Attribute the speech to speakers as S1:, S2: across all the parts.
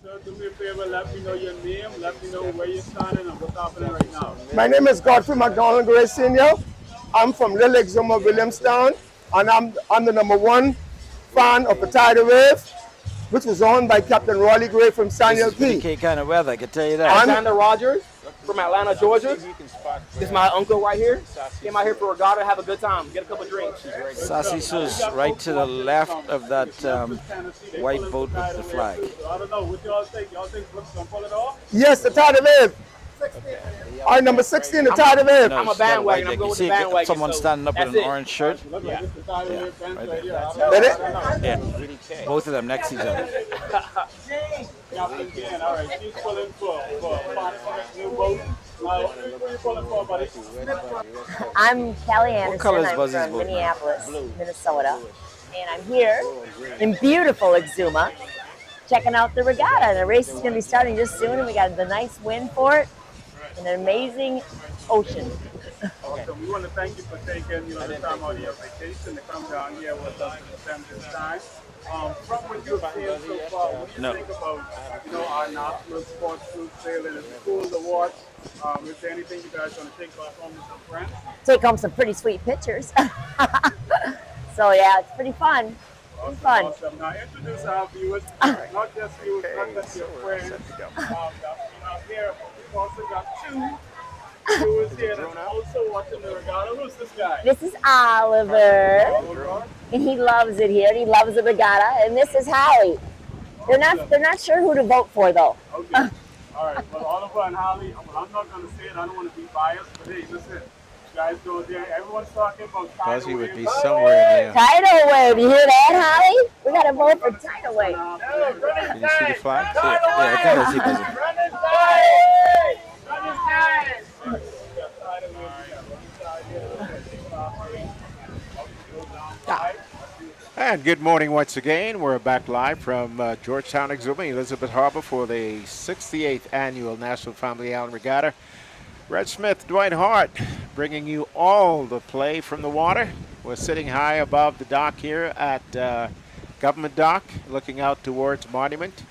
S1: Sir, do me a favor, let me know your name, let me know where you're standing and what's happening right now.
S2: My name is Godfrey McDonald Gray Sr. I'm from Little Exuma, Williamstown, and I'm the #1 fan of the tidal wave, which was owned by Captain Raleigh Gray from
S3: This
S2: Daniel
S3: is pretty
S2: Key.
S3: K kind of weather, I can tell you that.
S4: Alexander Rogers from Atlanta, Georgia. This is my uncle right here. Came out here for Regatta, have a good time, get a couple drinks.
S3: Sassy Sue's right to the left of that white boat with the flag.
S1: I don't know, what y'all think? Y'all think Brooks gonna pull it off?
S2: Yes, the tidal wave. Our number 16, the tidal wave.
S4: I'm a
S3: it's not
S4: bandwagon,
S3: white.
S4: I'm going
S3: You
S4: with
S3: see
S4: the bandwagon.
S3: someone
S4: so
S3: standing up
S4: that's
S3: in an
S4: it.
S3: orange shirt.
S1: Look like it's the tidal wave fence right here.
S2: Did it?
S3: Yeah, both of them next to each other.
S1: Captain Ken, all right, she's pulling for a new boat. What are you pulling for, buddy?
S5: I'm Kelly Anderson.
S3: color is
S5: I'm
S3: Buzzy's
S5: from
S3: boat?
S5: Minneapolis, Minnesota. And I'm here in beautiful Exuma, checking out the regatta. The race is going to be starting just soon, and we got the nice wind for it and an amazing ocean.
S1: Awesome. We want to thank you for taking the time out of your vacation to come down here with us to spend this time. From what you've seen so far, what do you think about our national sports group sailing? It's cool to watch. Is there anything you guys want to take back home with some friends?
S5: Take home some pretty sweet pictures. So yeah, it's pretty fun. It's fun.
S1: Awesome. Now introduce our viewers, not just viewers, not just your friends. Here we've also got two viewers here that's also watching the regatta. Who's this guy?
S5: This is Oliver, and he loves it here. He loves the regatta, and this is Holly. They're not sure who to vote for though.
S1: Okay. All right. Well, Oliver and Holly, I'm not going to say it. I don't want to be biased, but hey, listen. You guys go there. Everyone's talking about tidal
S6: Buzzy would be
S1: wave.
S6: somewhere in there.
S5: Tidal wave, you hear that, Holly? We got to vote for tidal wave.
S6: Can you see the flag?
S3: Yeah, I think I see Buzzy.
S6: And good morning once again. We're back live from Georgetown, Exuma, Elizabeth Harbor for the 68th Annual National Family Island Regatta. Red Smith, Dwight Hart, bringing you all the play from the water. We're sitting high above the dock here at Government Dock, looking out towards Monument.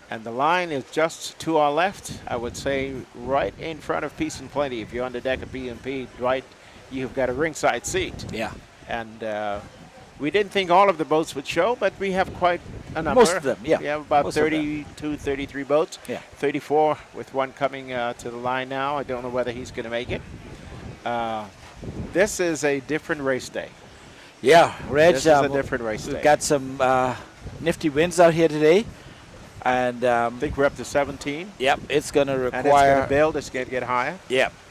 S6: And the line is just to our left, I would say right in front of Peace and Plenty. If you're on the deck of P&P, Dwight, you've got a ringside seat.
S3: Yeah.
S6: And we didn't think all of the boats would show, but we have quite a number.
S3: Most of them, yeah.
S6: We have about
S3: Most of them.
S6: 32, 33 boats.
S3: Yeah.
S6: 34 with one coming to the line now. I don't know whether he's going to make it. This is a different race day.
S3: Yeah, Reg,
S6: This is a different race
S3: we've
S6: day.
S3: got some nifty winds out here today. And
S6: I think we're up to 17.
S3: yep, it's going to
S6: And it's going
S3: require
S6: to build. It's going to get higher.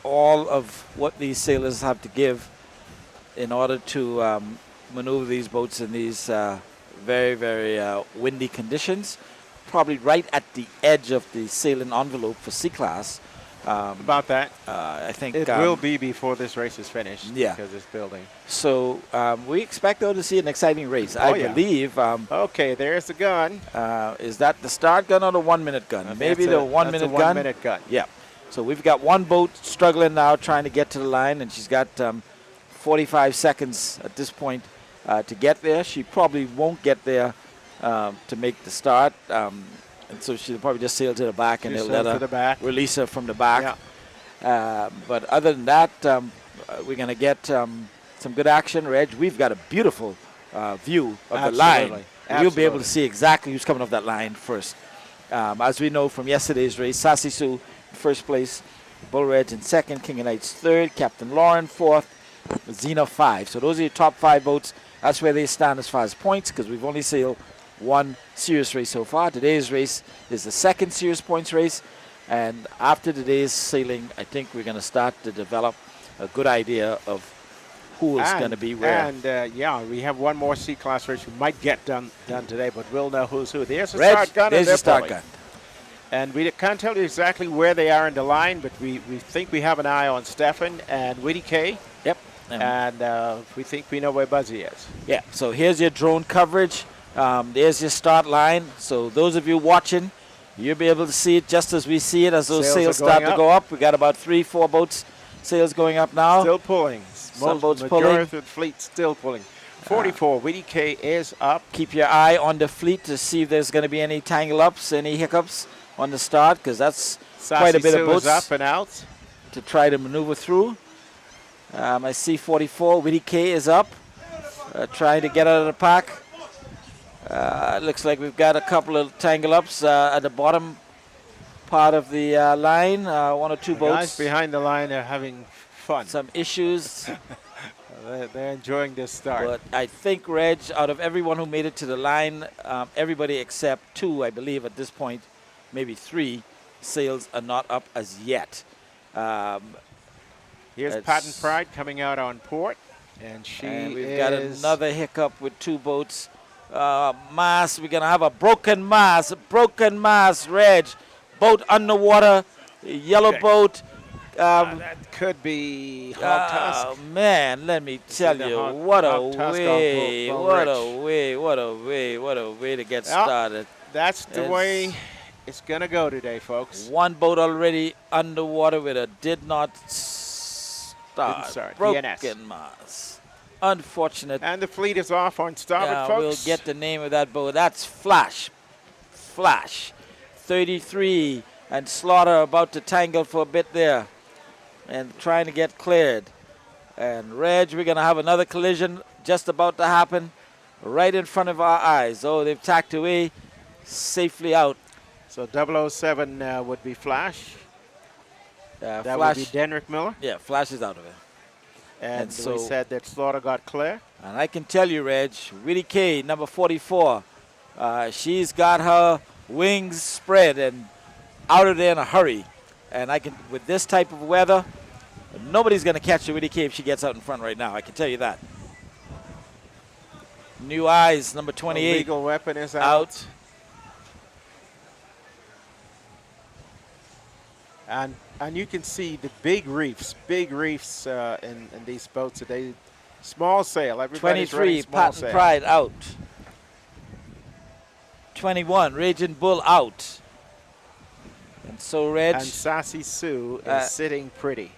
S3: all of what these sailors have to give in order to maneuver these boats in these very, very windy conditions. Probably right at the edge of the sailing envelope for C-Class.
S6: About that.
S3: I think
S6: It will be before this race is finished.
S3: Yeah.
S6: Because it's building.
S3: So we expect, though, to see an exciting race. I
S6: yeah.
S3: believe.
S6: Okay, there's the gun.
S3: Is that the start gun or the 1 minute gun? Maybe the 1 minute
S6: that's a
S3: gun.
S6: 1 minute gun.
S3: Yeah. So we've got one boat struggling now, trying to get to the line, and she's got 45 seconds at this point to get there. She probably won't get there to make the start, and so she'll probably just sail to the back, and they'll let her release her from the back.
S6: Yeah.
S3: But other than that, we're going to get some good action. Reg, we've got a beautiful view of the line. You'll be able to see exactly who's coming off that line first. As we know from yesterday's race, Sassy Sue in first place, Bull Reg in second, King of Knights third, Captain Lauren fourth, Xena 5. So those are your top 5 boats. That's where they stand as far as points, because we've only sailed one serious race so far. Today's race is the second serious points race, and after today's sailing, I think we're going to start to develop a good idea of who is going to be where.
S6: And yeah, we have one more C-Class race we might get done today, but we'll know who's who. There's the
S3: Reg,
S6: start gun.
S3: there's the start gun.
S6: And we can't tell you exactly where they are in the line, but we think we have an eye on Stefan and Witty K.
S3: Yep.
S6: And we think we know where Buzzy is.
S3: Yeah, so here's your drone coverage. There's your start line. So those of you watching, you'll be able to see it just as we see it as those sails start to go up. We got about 3-4 boats, sails going up now.
S6: Still pulling.
S3: Some boats
S6: majority
S3: pulling.
S6: of the fleet still pulling. 44, Witty K is up.
S3: Keep your eye on the fleet to see if there's going to be any tangle ups, any hiccups on the start, because that's quite a bit of boats
S6: up and out.
S3: to try to maneuver through. I see 44, Witty K is up, trying to get out of the pack. Looks like we've got a couple of tangle ups at the bottom part of the line. One or two
S6: The
S3: boats.
S6: guys behind the line are having fun.
S3: Some issues.
S6: They're enjoying this start.
S3: But I think, Reg, out of everyone who made it to the line, everybody except 2, I believe, at this point, maybe 3, sails are not up as yet.
S6: Here's Patent Pride coming out on port, and
S3: we've got another hiccup with 2 boats. Mast, we're going to have a broken mast, Reg. Boat underwater, yellow boat.
S6: That could be Hog Tusk.
S3: Oh, man, let me tell you, what a way to get started.
S6: That's the way it's going to go today, folks.
S3: One boat already underwater with a did not start. Broken mast. Unfortunate.
S6: And the fleet is off on starboard, folks.
S3: We'll get the name of that boat. That's Flash. 33 and Slaughter about to tangle for a bit there and trying to get cleared. And Reg, we're going to have another collision just about to happen right in front of our eyes. Oh, they've tacked away safely out.
S6: So 007 would be Flash. That
S3: Flash
S6: would be Denrick Miller.
S3: Yeah, Flash is out of it.
S6: And so we said that Slaughter got clear.
S3: And I can tell you, Reg, Witty K, number 44, she's got her wings spread and out of there in a hurry. And I can, with this type of weather, nobody's going to catch the Witty K if she gets out in front right now. I can tell you that. New Eyes, number 28.
S6: Illegal weapon is out. And you can see the big reefs in these boats today. Small sail. Everybody's
S3: 23, Patent Pride out. 21, Raging Bull out. And so, Reg.
S6: And Sassy Sue is sitting pretty.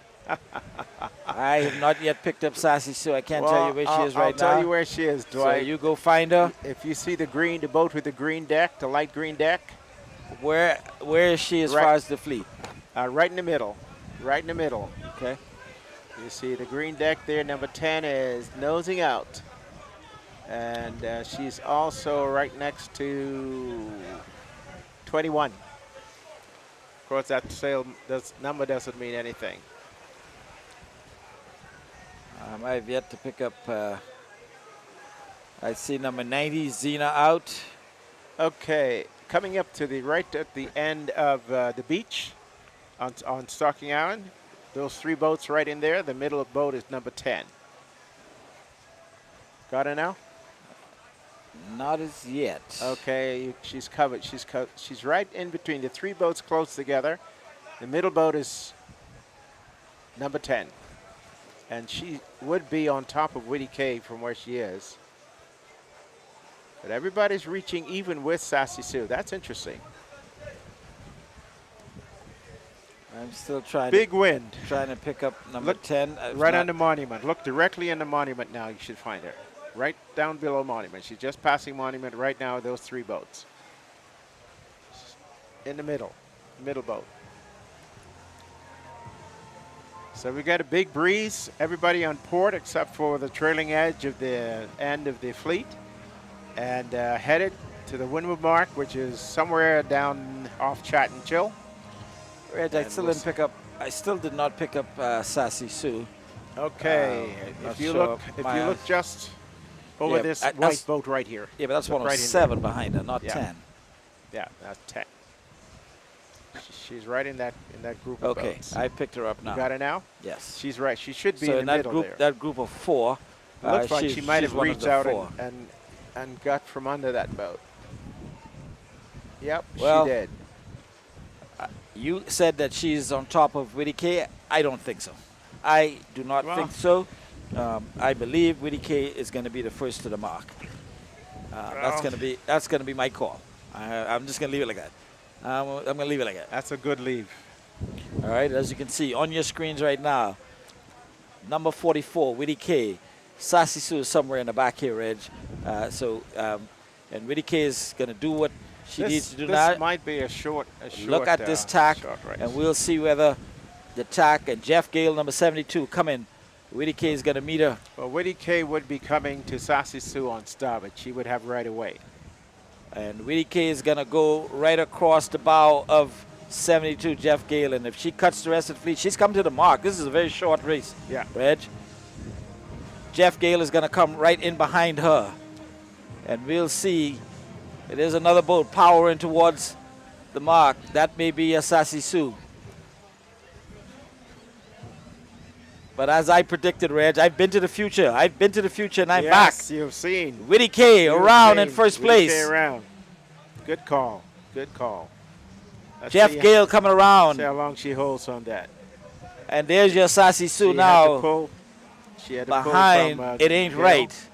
S3: I have not yet picked up Sassy Sue. I can't tell you where she is right now.
S6: I'll tell you where she is, Dwight.
S3: So you go find her.
S6: If you see the boat with the green deck, the light green deck.
S3: Where is she as far as the fleet?
S6: Right in the middle. Right in the middle.
S3: Okay.
S6: You see the green deck there. Number 10 is nosing out. And she's also right next to 21. Of course, that number doesn't mean anything.
S3: I have yet to pick up. I see number 90, Xena out.
S6: Okay. Coming up to the right at the end of the beach on Stocking Island. Those 3 boats right in there. The middle of the boat is number 10. Got her now?
S3: Not as yet.
S6: Okay, she's covered. She's right in between the 3 boats close together. The middle boat is number 10. And she would be on top of Witty K from where she is. But everybody's reaching even with Sassy Sue. That's interesting.
S3: I'm still trying.
S6: Big wind.
S3: Trying to pick up number 10.
S6: Right on the monument. Look directly in the monument now. You should find her. Right down below monument. She's just passing monument right now. Those 3 boats. In the middle boat. So we got a big breeze. Everybody on port except for the trailing edge of the end of the fleet. And headed to the windward mark, which is somewhere down off Chat and Chill.
S3: Reg, I still did not pick up Sassy Sue.
S6: Okay, if you look just over this white boat right here.
S3: Yeah, but that's 107 behind her, not 10.
S6: Yeah, that's 10. She's right in that group of boats.
S3: I picked her up now.
S6: You got her now?
S3: Yes.
S6: She's right. She should be in the middle there.
S3: That group of 4.
S6: Looks like she might have reached out and got from under that boat. Yep, she did.
S3: You said that she's on top of Witty K. I don't think so. I do not think so. I believe Witty K is going to be the first to the mark. That's going to be my call. I'm just going to leave it like that. I'm going to leave it like that.
S6: That's a good leave.
S3: All right, as you can see on your screens right now, number 44, Witty K, Sassy Sue is somewhere in the back here, Reg. And Widdy K is going to do what she needs to do now.
S6: This might be a short
S3: Look at this tack, and we'll see whether the tack and Jeff Gale, number 72, come in. Widdy K is going to meet her.
S6: Well, Widdy K would be coming to Sassy Sue on starboard. She would have right away.
S3: And Widdy K is going to go right across the bow of 72, Jeff Gale. And if she cuts the rest of the fleet, she's come to the mark. This is a very short race,
S6: yeah,
S3: Reg. Jeff Gale is going to come right in behind her. And we'll see. There's another boat powering towards the mark. That may be a Sassy Sue. But as I predicted, Reg, I've been to the future. I've been to the future, and I'm back.
S6: Yes, you've seen.
S3: Widdy K around in first place.
S6: Widdy K around. Good call. Good call. Let's
S3: Jeff Gale coming around.
S6: See how long she holds on that.
S3: And there's your Sassy Sue
S6: She
S3: now.
S6: had to pull. She had to
S3: behind.
S6: pull from,
S3: It ain't
S6: Gale.
S3: right.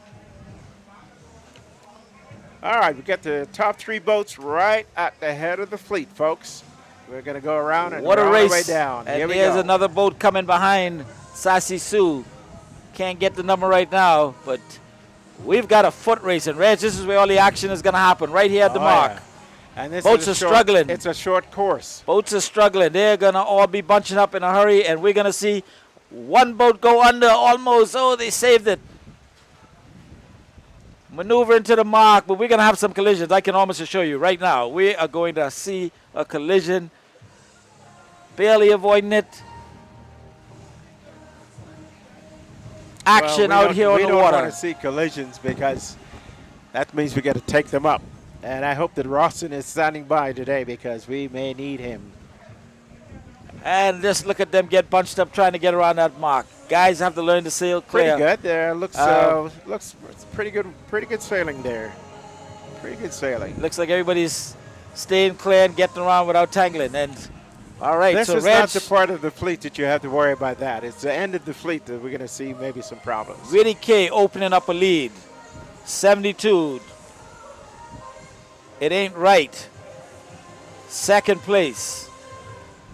S6: All right, we got the top 3 boats right at the head of the fleet, folks. We're going to go around and
S3: What a
S6: all
S3: race.
S6: the way down.
S3: And
S6: Here we
S3: there's
S6: go.
S3: another boat coming behind Sassy Sue. Can't get the number right now, but we've got a foot race. And Reg, this is where all the action is going to happen, right here at the mark.
S6: Yeah. And this
S3: Boats
S6: is a
S3: are
S6: short-
S3: struggling.
S6: It's a short course.
S3: Boats are struggling. They're going to all be bunching up in a hurry, and we're going to see one boat go under almost. Oh, they saved it. Maneuver into the mark, but we're going to have some collisions. I can almost assure you right now. We are going to see a collision. Barely avoiding it. Action out here on the
S6: We don't
S3: water.
S6: want to see collisions because that means we got to take them up. And I hope that Rawson is standing by today because we may need him.
S3: And just look at them get bunched up trying to get around that mark. Guys have to learn to sail clear.
S6: Pretty good there. Looks it's pretty good sailing there. Pretty good sailing.
S3: Looks like everybody's staying clear and getting around without tangling. And all right,
S6: This
S3: so
S6: is
S3: Reg,
S6: not the part of the fleet that you have to worry about that. It's the end of the fleet that we're going to see maybe some problems.
S3: Widdy K opening up a lead. 72. It ain't right. Second place.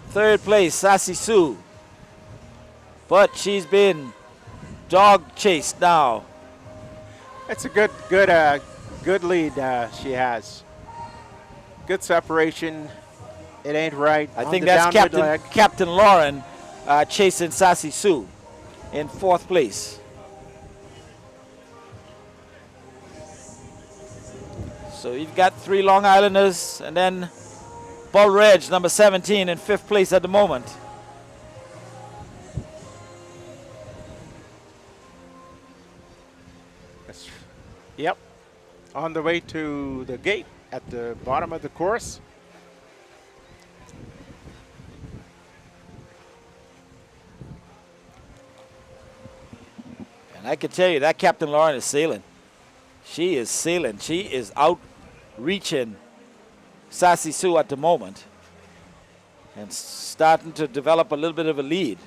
S3: Third place, Sassy Sue. But she's been dog chased now.
S6: It's a good lead she has. Good separation. It ain't right.
S3: I
S6: On
S3: think
S6: the
S3: that's
S6: downward leg.
S3: Captain Lauren chasing Sassy Sue in 4th place. So you've got 3 Long Islanders, and then Bull Reg, number 17, in 5th place at the moment.
S6: Yep. On the way to the gate at the bottom of the course.
S3: And I can tell you that Captain Lauren is sailing. She is sailing. She is outreaching Sassy Sue at the moment and starting to develop a little bit of a lead.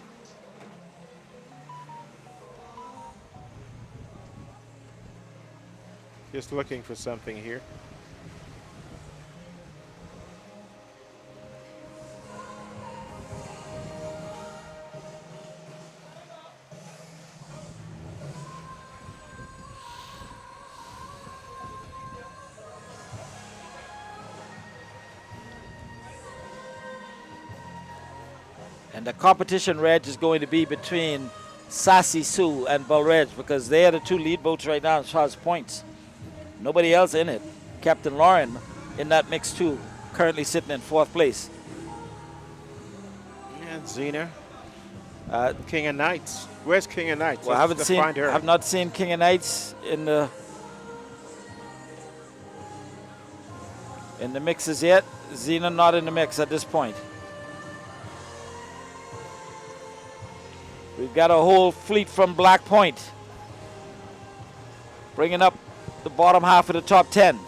S6: Just looking for something here.
S3: And the competition, Reg, is going to be between Sassy Sue and Bull Reg because they are the 2 lead boats right now as far as points. Nobody else in it. Captain Lauren in that mix too, currently sitting in 4th place.
S6: And Xena. King of Knights. Where's King of Knights?
S3: Well, I
S6: Let's find her.
S3: have not seen King of Knights in the mixes yet. Xena not in the mix at this point. We've got a whole fleet from Black Point bringing up the bottom half of the top 10.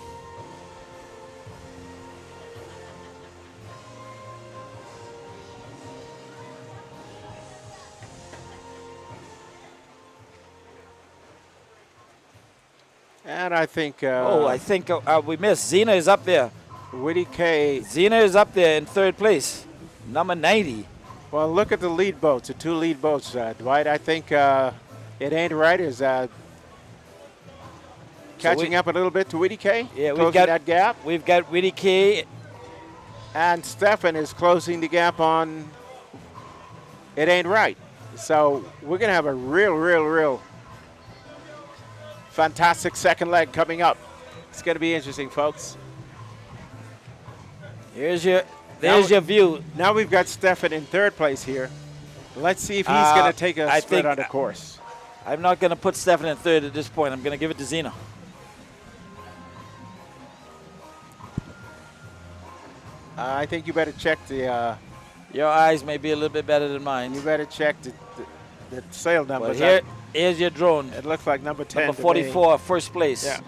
S6: And I think...
S3: I think we missed. Xena is up there.
S6: Widdy K.
S3: Xena is up there in 3rd place. Number 90.
S6: Well, look at the lead boats, the 2 lead boats, Dwight. I think It Ain't Right is Catching up a little bit to Widdy K.
S3: Yeah,
S6: closing
S3: we've got
S6: that gap.
S3: We've got Widdy K.
S6: And Stefan is closing the gap on It Ain't Right. So we're going to have a real fantastic second leg coming up. It's going to be interesting, folks.
S3: There's your view.
S6: Now we've got Stefan in third place here. Let's see if he's going to take a sprint on the course.
S3: I'm not going to put Stefan in third at this point. I'm going to give it to Zeno.
S6: I think you better check the...
S3: your eyes may be a little bit better than mine.
S6: You better check the sail numbers.
S3: Here's your drone.
S6: It looks like number 10.
S3: Number 44, first place.
S6: Yeah.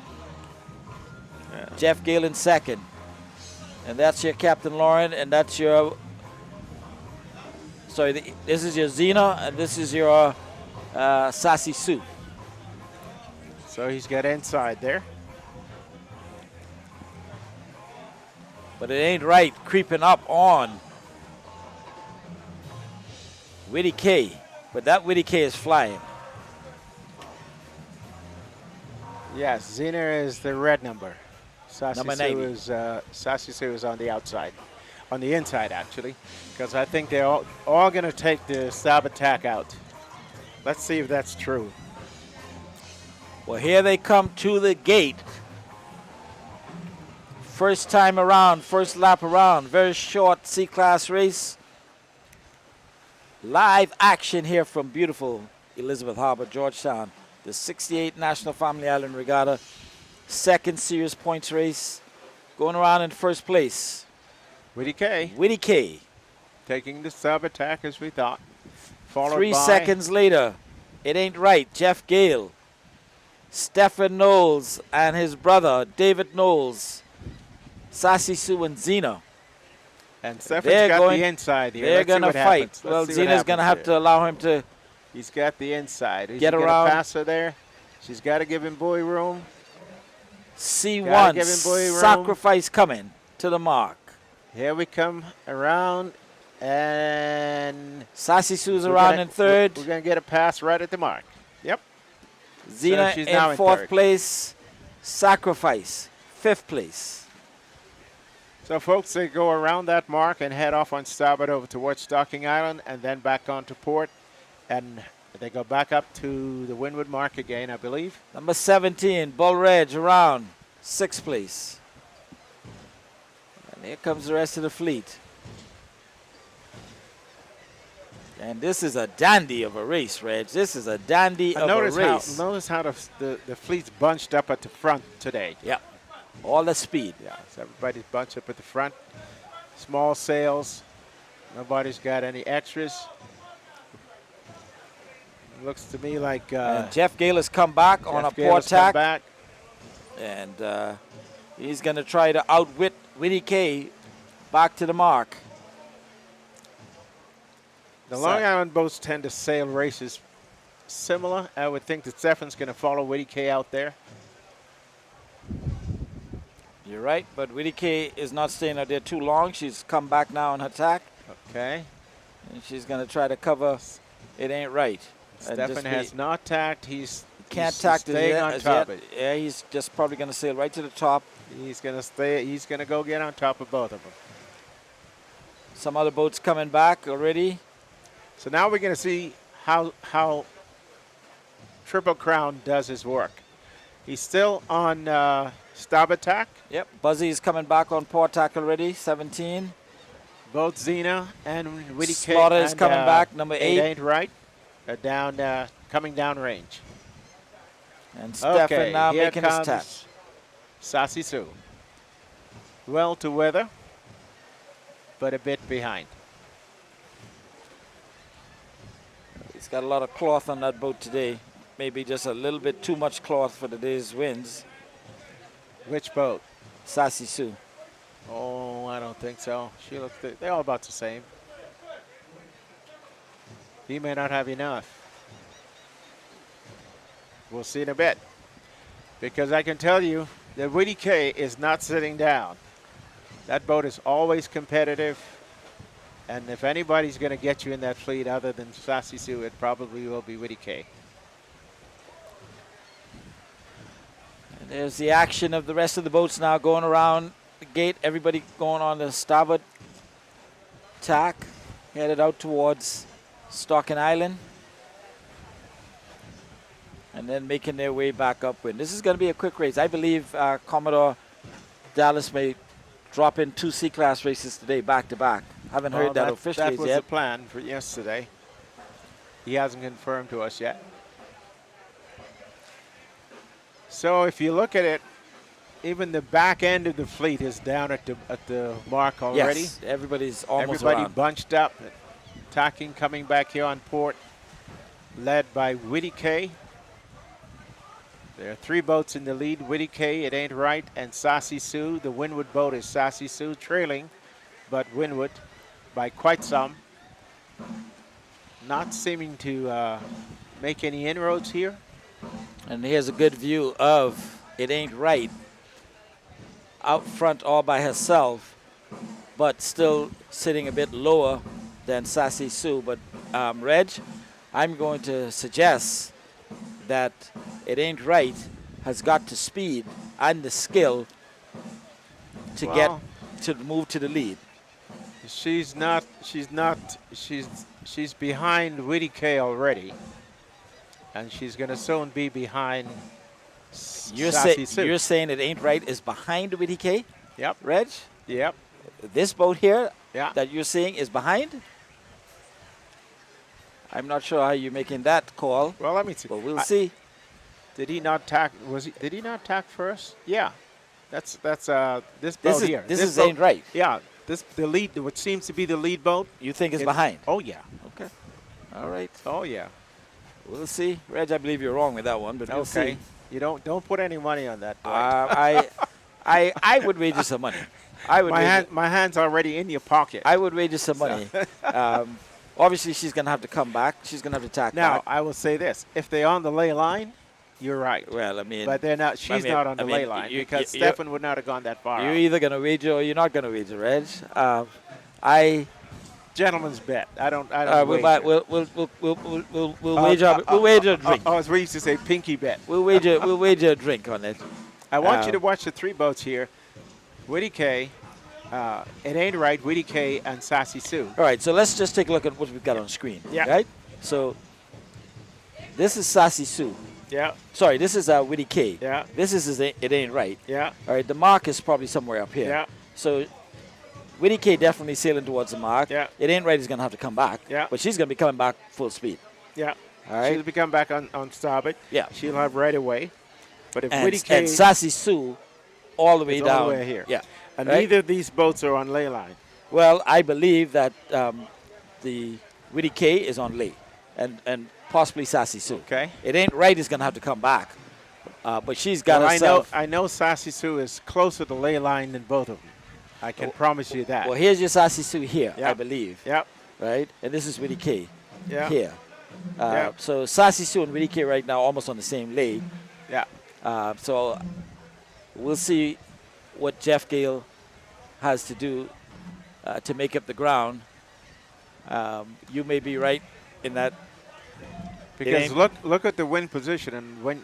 S3: Jeff Gale in second. And that's your Captain Lauren, and that's your... Sorry, this is your Xena, and this is your Sassy Sue.
S6: So he's got inside there.
S3: But it ain't right creeping up on Widdy K. But that Widdy K is flying.
S6: Yes, Xena is the red number.
S3: Number 90.
S6: Sassy Sue is on the outside. On the inside, actually. Because I think they're all going to take the stab attack out. Let's see if that's true.
S3: Well, here they come to the gate. First time around, first lap around. Very short C-Class race. Live action here from beautiful Elizabeth Harbor, Georgetown. The 68 National Family Island Regatta. Second series points race. Going around in first place.
S6: Widdy K.
S3: Widdy K.
S6: Taking the stab attack as we thought. Followed
S3: 3
S6: by
S3: seconds later. It ain't right. Jeff Gale. Stephen Knowles and his brother, David Knowles. Sassy Sue and Xena.
S6: And Stefan's got the inside here.
S3: They're going to fight. Well, Xena's going to have to allow him to...
S6: He's got the inside.
S3: Get around.
S6: Pass her there. She's got to give him boy room.
S3: C1, sacrifice coming to the mark.
S6: Here we come around, and
S3: Sassy Sue's around in third.
S6: We're going to get a pass right at the mark. Yep.
S3: Xena
S6: so
S3: in fourth place. Sacrifice, fifth place.
S6: So, folks, they go around that mark and head off on starboard over towards Stocking Island and then back onto port. And they go back up to the windward mark again, I believe.
S3: Number 17, Bull Reg around, sixth place. And here comes the rest of the fleet. And this is a dandy of a race, Reg. This is a dandy of a race.
S6: Notice how the fleet's bunched up at the front today.
S3: Yep. All the speed.
S6: Yeah, so everybody's bunched up at the front. Small sails. Nobody's got any extras. Looks to me like
S3: Jeff Gale has come back on a port tack. And he's going to try to outwit Widdy K back to the mark.
S6: The Long Island boats tend to sail races similar. I would think that Stefan's going to follow Widdy K out there.
S3: You're right, but Widdy K is not staying out there too long. She's come back now on her tack.
S6: Okay.
S3: And she's going to try to cover It Ain't Right.
S6: Stefan has not tacked. He's
S3: tack
S6: staying on top of it.
S3: Yeah, he's just probably going to sail right to the top.
S6: He's going to stay. He's going to go get on top of both of them.
S3: Some other boats coming back already.
S6: So now we're going to see how Triple Crown does his work. He's still on starboard tack.
S3: Yep, Buzzy's coming back on port tack already, 17.
S6: Both Xena and Widdy K.
S3: Slaughter is coming back, number 8.
S6: It Ain't Right. Down, coming down range.
S3: And Stefan now
S6: here
S3: making his
S6: comes
S3: tap.
S6: Sassy Sue. Well to weather, but a bit behind.
S3: He's got a lot of cloth on that boat today. Maybe just a little bit too much cloth for today's winds.
S6: Which boat?
S3: Sassy Sue.
S6: Oh, I don't think so. She looks. They're all about the same. He may not have enough. We'll see in a bit. Because I can tell you that Widdy K is not sitting down. That boat is always competitive. And if anybody's going to get you in that fleet other than Sassy Sue, it probably will be Widdy K.
S3: There's the action of the rest of the boats now going around the gate. Everybody going on the starboard tack, headed out towards Stocking Island. And then making their way back upwind. This is going to be a quick race. I believe Commodore Dallas may drop in 2 C-class races today back to back. Haven't heard that officially yet.
S6: That was the plan for yesterday. He hasn't confirmed to us yet. So if you look at it, even the back end of the fleet is down at the mark already.
S3: Yes, everybody's almost
S6: Everybody
S3: around.
S6: bunched up, tacking, coming back here on port, led by Whitty K. There are 3 boats in the lead, Whitty K, It Ain't Right, and Sassy Sue. The windward boat is Sassy Sue, trailing, but windward by quite some. Not seeming to make any inroads here.
S3: And here's a good view of It Ain't Right out front all by herself, but still sitting a bit lower than Sassy Sue. But Reg, I'm going to suggest that It Ain't Right has got the speed and the skill to get to move to the lead.
S6: She's behind Whitty K already, and she's going to soon be behind Sassy Sue.
S3: You're saying It Ain't Right is behind Whitty K?
S6: Yep.
S3: Reg?
S6: Yep.
S3: This boat here
S6: that
S3: you're seeing is behind? I'm not sure how you're making that call.
S6: Well, let me see.
S3: But we'll see.
S6: Did he not tack? Did he not tack first? Yeah. That's this boat here.
S3: This is
S6: boat,
S3: Ain't Right.
S6: Yeah. The lead, what seems to be the lead boat.
S3: You think is behind?
S6: Oh yeah.
S3: Okay. All right.
S6: Oh yeah.
S3: We'll see. Reg, I believe you're wrong with that one, but we'll see.
S6: You don't put any money on that.
S3: I would wager some money.
S6: My hand's already in your pocket.
S3: I would wager some money. Obviously, she's going to have to come back. She's going to have to tack
S6: now,
S3: back.
S6: I will say this: if they're on the lay line, you're right.
S3: Well, I mean,
S6: but they're not. She's not on the lay line because Stefan would not have gone that far.
S3: You're either going to wager or you're not going to wager, Reg.
S6: Gentleman's bet. I don't.
S3: We'll wager. We'll wager a drink.
S6: As we used to say, pinky bet.
S3: We'll wager a drink on it.
S6: I want you to watch the 3 boats here: Whitty K, It Ain't Right, Whitty K, and Sassy Sue.
S3: All right, so let's just take a look at what we've got on screen.
S6: Yeah.
S3: Right. So this is Sassy Sue.
S6: Yeah.
S3: Sorry, this is Whitty K.
S6: Yeah.
S3: This is It Ain't Right.
S6: Yeah.
S3: All right, the mark is probably somewhere up here.
S6: Yeah.
S3: So Whitty K definitely sailing towards the mark.
S6: Yeah.
S3: It Ain't Right is going to have to come back.
S6: Yeah.
S3: But she's going to be coming back full speed.
S6: Yeah.
S3: All right.
S6: She'll be coming back on starboard.
S3: Yeah.
S6: She'll have right away. But if
S3: And,
S6: Whitty K
S3: and Sassy Sue all the way down.
S6: all the way here.
S3: Yeah.
S6: And
S3: right?
S6: neither of these boats are on lay line.
S3: Well, I believe that the Whitty K is on lay and possibly Sassy Sue.
S6: Okay.
S3: It Ain't Right is going to have to come back. But she's got herself.
S6: I know Sassy Sue is closer to lay line than both of them. I can promise you that.
S3: Well, here's your Sassy Sue here,
S6: Yep.
S3: I believe.
S6: Yep.
S3: Right? And this is Whitty K
S6: Yeah.
S3: here. So Sassy Sue and Whitty K right now almost on the same lay.
S6: Yeah.
S3: So we'll see what Jeff Gale has to do to make up the ground. You may be right in that.
S6: Because look at the wind position, and when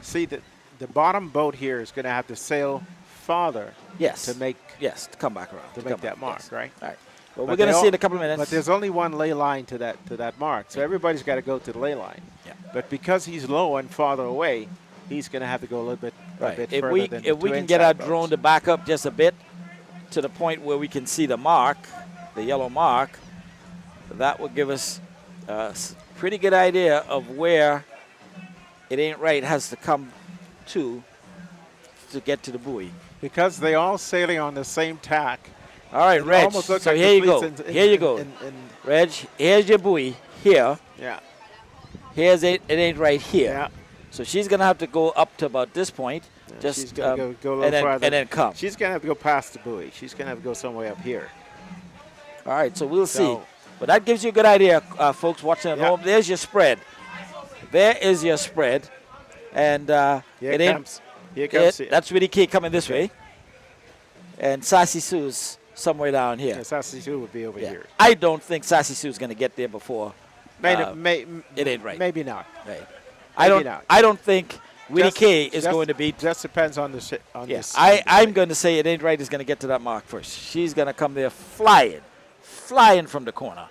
S6: see that the bottom boat here is going to have to sail farther.
S3: Yes.
S6: To make
S3: to come back around.
S6: to make that mark,
S3: yes.
S6: right?
S3: All right. Well, we're going to see in a couple of minutes.
S6: But there's only one lay line to that mark, so everybody's got to go to the lay line.
S3: Yeah.
S6: But because he's low and farther away, he's going to have to go a little bit,
S3: right.
S6: a bit
S3: If
S6: further
S3: we
S6: than
S3: if
S6: the
S3: we
S6: two
S3: can get our
S6: inside
S3: drone
S6: boats.
S3: to back up just a bit to the point where we can see the mark, the yellow mark, that would give us a pretty good idea of where It Ain't Right has to come to get to the buoy.
S6: Because they all sailing on the same tack.
S3: All right,
S6: It
S3: Reg.
S6: almost looks
S3: So
S6: like
S3: here
S6: the
S3: you go.
S6: fleet's in-
S3: Here you go. Reg, here's your buoy here.
S6: Yeah.
S3: Here's It Ain't Right here.
S6: Yeah.
S3: So she's going to have to go up to about this point. Just
S6: she's going to go a little
S3: and then,
S6: farther.
S3: and then come.
S6: She's going to have to go past the buoy. She's going to have to go somewhere up here.
S3: All right, so we'll see.
S6: So-
S3: But that gives you a good idea, folks watching at
S6: Yeah.
S3: home. There's your spread. There is your spread. And
S6: Here
S3: it
S6: it
S3: ain't.
S6: comes. Here comes.
S3: That's Whitty K coming this way. And Sassy Sue's somewhere down here.
S6: Yeah, Sassy Sue would be over
S3: Yeah.
S6: here.
S3: I don't think Sassy Sue's going to get there before. It Ain't Right.
S6: Maybe not.
S3: Right.
S6: Maybe not.
S3: I don't
S6: not.
S3: I don't think Willie K is going to beat.
S6: Just depends on the
S3: Yes, I'm going to say It Ain't Right is going to get to that mark first. She's going to come there flying from the corner.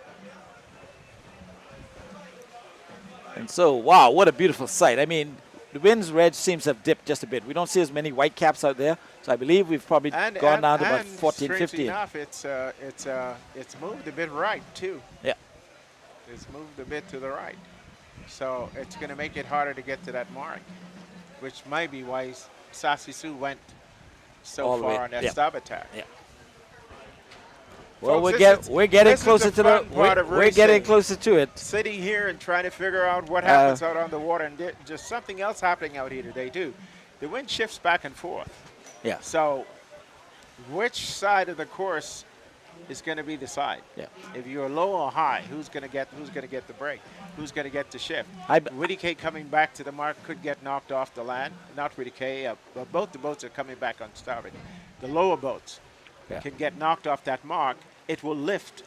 S3: And so, wow, what a beautiful sight. I mean, the wind's red seems to have dipped just a bit. We don't see as many white caps out there, so I believe we've probably gone down to about 14, 15.
S6: Enough, it's moved a bit right too.
S3: Yeah.
S6: It's moved a bit to the right, so it's going to make it harder to get to that mark, which might be why Sassy Sue went so
S3: All the way,
S6: far on that
S3: yeah.
S6: stop attack.
S3: Yeah. Well,
S6: Folks,
S3: we're getting
S6: this is
S3: closer
S6: the
S3: to
S6: fun part of
S3: we're getting
S6: racing.
S3: closer to it.
S6: Sitting here and trying to figure out what happens out on the water, and just something else happening out here today too. The wind shifts back and forth.
S3: Yeah.
S6: So, which side of the course is going to be the side?
S3: Yeah.
S6: If you're low or high, who's going to get the break? Who's going to get the shift? Willie K coming back to the mark could get knocked off the land. Not Willie K, but both the boats are coming back on starboard. The lower boats can get knocked off that mark. It will lift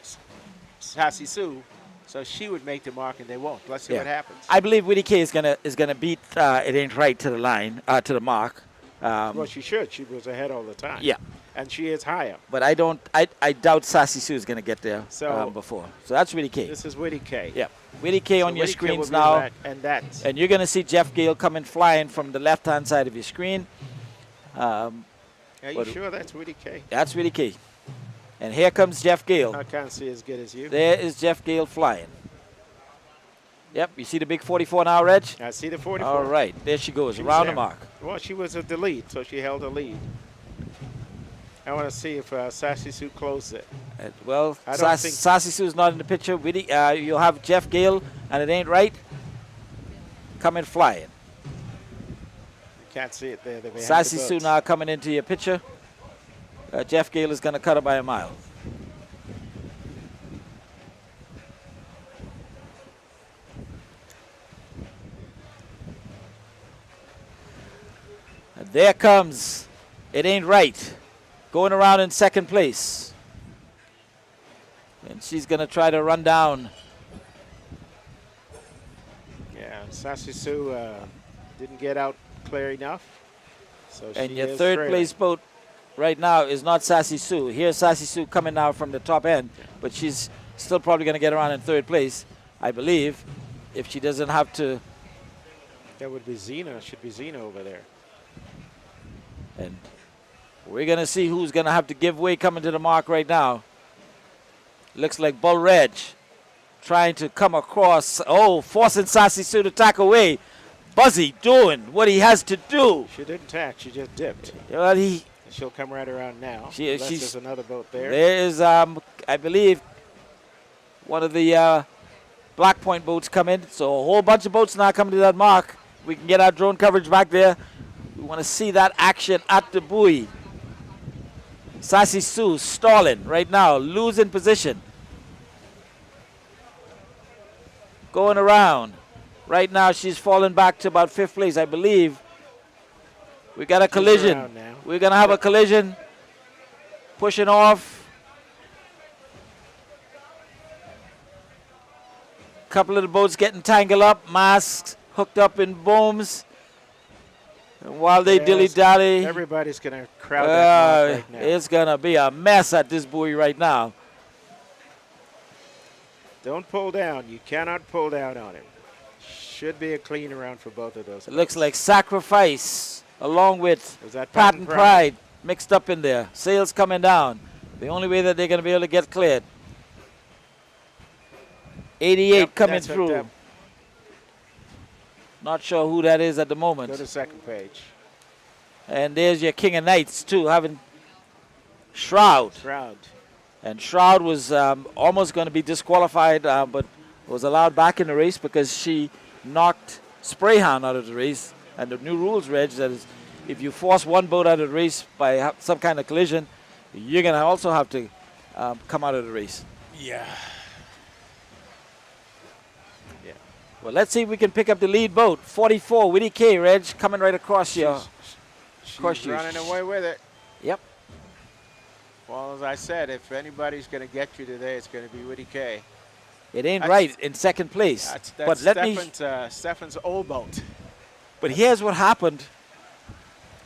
S6: Sassy Sue, so she would make the mark, and they won't. Let's see what happens.
S3: I believe Willie K is gonna beat It Ain't Right to the line, to the mark.
S6: Well, she should. She was ahead all the time.
S3: Yeah.
S6: And she is higher.
S3: But I doubt Sassy Sue is gonna get there before. So that's Willie K.
S6: This is Willie K.
S3: Yeah. Willie K on your
S6: Willie K
S3: screens
S6: will be
S3: now.
S6: back, and that's.
S3: And you're gonna see Jeff Gale coming flying from the left-hand side of your screen.
S6: Are you sure that's Willie K?
S3: That's Willie K. And here comes Jeff Gale.
S6: I can't see as good as you.
S3: There is Jeff Gale flying. Yep, you see the big 44 now, Reg?
S6: I see the 44.
S3: All right, there she goes, around the mark.
S6: Well, she was at the lead, so she held the lead. I want to see if Sassy Sue closed it.
S3: Well,
S6: I don't think
S3: Sassy Sue's not in the picture. You'll have Jeff Gale, and It Ain't Right, coming flying.
S6: You can't see it there.
S3: Sassy Sue now coming into your picture. Jeff Gale is going to cut her by a mile. And there comes It Ain't Right, going around in second place. And she's going to try to run down.
S6: Yeah, Sassy Sue didn't get out clear enough. So
S3: And
S6: she
S3: your
S6: is
S3: third
S6: trailing.
S3: place boat right now is not Sassy Sue. Here's Sassy Sue coming now from the top end, but she's still probably going to get around in third place, I believe, if she doesn't have to.
S6: That would be Zena. Should be Zena over there.
S3: And we're going to see who's going to have to give way coming to the mark right now. Looks like Bull Reg trying to come across. Oh, forcing Sassy Sue to tack away. Buzzy doing what he has to do.
S6: She didn't tack. She just dipped.
S3: Well,
S6: She'll come right around now.
S3: She's
S6: There's another boat there.
S3: There is, I believe, one of the Black Point boats coming. So a whole bunch of boats now coming to that mark. We can get our drone coverage back there. We want to see that action at the buoy. Sassy Sue stalling right now, losing position. Going around. Right now she's falling back to about fifth place, I believe. We got a collision. We're going to have a collision. Pushing off. Couple of the boats getting tangled up. Masts hooked up in booms. And while they dilly-dally.
S6: Everybody's going to crowd that mark right now.
S3: It's going to be a mess at this buoy right now.
S6: Don't pull down. You cannot pull down on him. Should be a clean around for both of those.
S3: It looks like Sacrifice along with Patent Pride mixed up in there. Sails coming down. The only way that they're going to be able to get cleared. 88 coming through. Not sure who that is at the moment.
S6: Go to second page.
S3: And there's your King of Knights too, having Shroud.
S6: Shroud.
S3: And Shroud was almost going to be disqualified, but was allowed back in the race because she knocked Sprayhound out of the race. And the new rules, Reg, that is if you force one boat out of the race by some kind of collision, you're going to also have to come out of the race.
S6: Yeah.
S3: Well, let's see if we can pick up the lead boat. 44, Willie K, Reg, coming right across you.
S6: She's running away with it.
S3: Yep.
S6: Well, as I said, if anybody's going to get you today, it's going to be Willie K.
S3: It ain't right in second place.
S6: That's
S3: but let me.
S6: Stefan's old boat.
S3: But here's what happened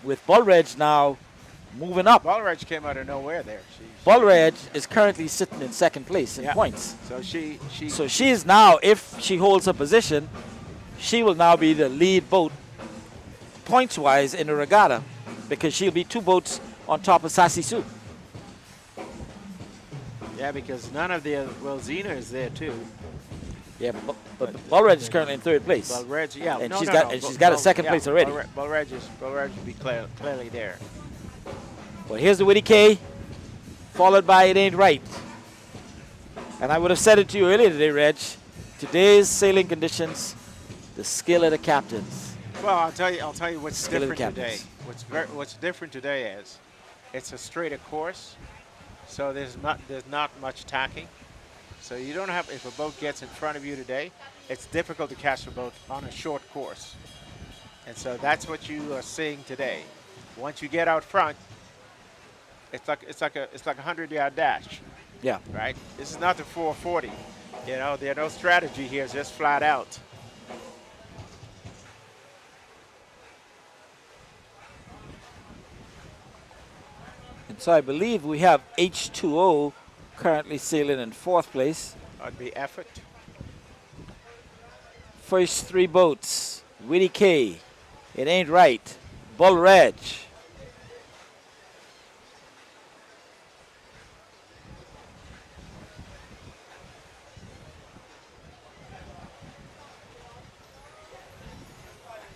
S3: with Bullredge now moving up.
S6: Bullredge came out of nowhere there.
S3: Bullredge is currently sitting in second place in points.
S6: So
S3: she is now, if she holds her position, she will now be the lead boat points-wise in the regatta because she'll be 2 boats on top of Sassy Sue.
S6: Yeah, because none of the Zena is there too.
S3: Yeah, but Bullredge is currently in 3rd place.
S6: Bullredge, yeah,
S3: and she's got a second place already.
S6: Bullredge will be clearly there.
S3: Well, here's the Witty K, followed by It Ain't Right. And I would have said it to you earlier today, Reg. Today's sailing conditions, the skill of the captains.
S6: Well, I'll tell you what's
S3: Skill of the
S6: different today.
S3: captains.
S6: What's different today is it's a straighter course, so there's not much tacking. So you don't have, if a boat gets in front of you today, it's difficult to catch a boat on a short course. And so that's what you are seeing today. Once you get out front, it's like a 100-yard dash.
S3: Yeah.
S6: Right? This is not the 440. You know, there's no strategy here, it's just flat out.
S3: And so I believe we have H2O currently sailing in 4th place.
S6: That'd be effort.
S3: First 3 boats, Witty K, It Ain't Right, Bullredge.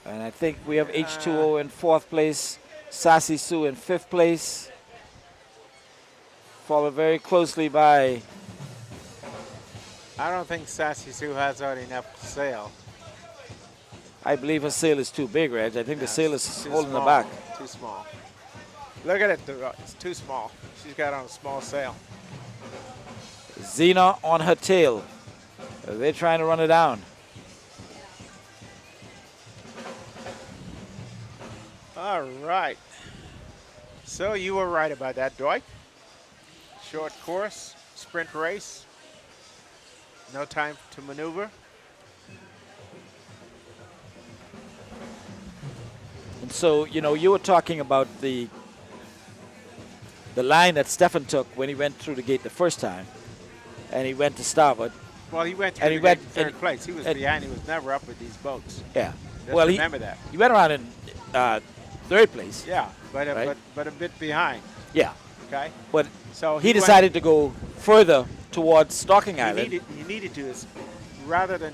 S3: And I think we have H2O in 4th place, Sassy Sue in 5th place, followed very closely by...
S6: I don't think Sassy Sue has already enough to sail.
S3: I believe her sail is too big, Reg. I think the sail is holding her
S6: small,
S3: back.
S6: Too small. Look at it, it's too small. She's got on a small sail.
S3: Xena on her tail. They're trying to run it down.
S6: All right. So you were right about that, Dwight. Short course, sprint race. No time to maneuver.
S3: And so, you know, you were talking about the line that Stefan took when he went through the gate the first time, and he went to starboard.
S6: Well, he went through the gate in 3rd place. He was behind. He was never up with these boats.
S3: Yeah.
S6: Just
S3: well,
S6: remember that.
S3: He went around in 3rd place.
S6: Yeah, but
S3: right?
S6: but a bit behind.
S3: Yeah.
S6: Okay.
S3: But
S6: so
S3: he decided to go further towards Stocking Island.
S6: He needed to, rather than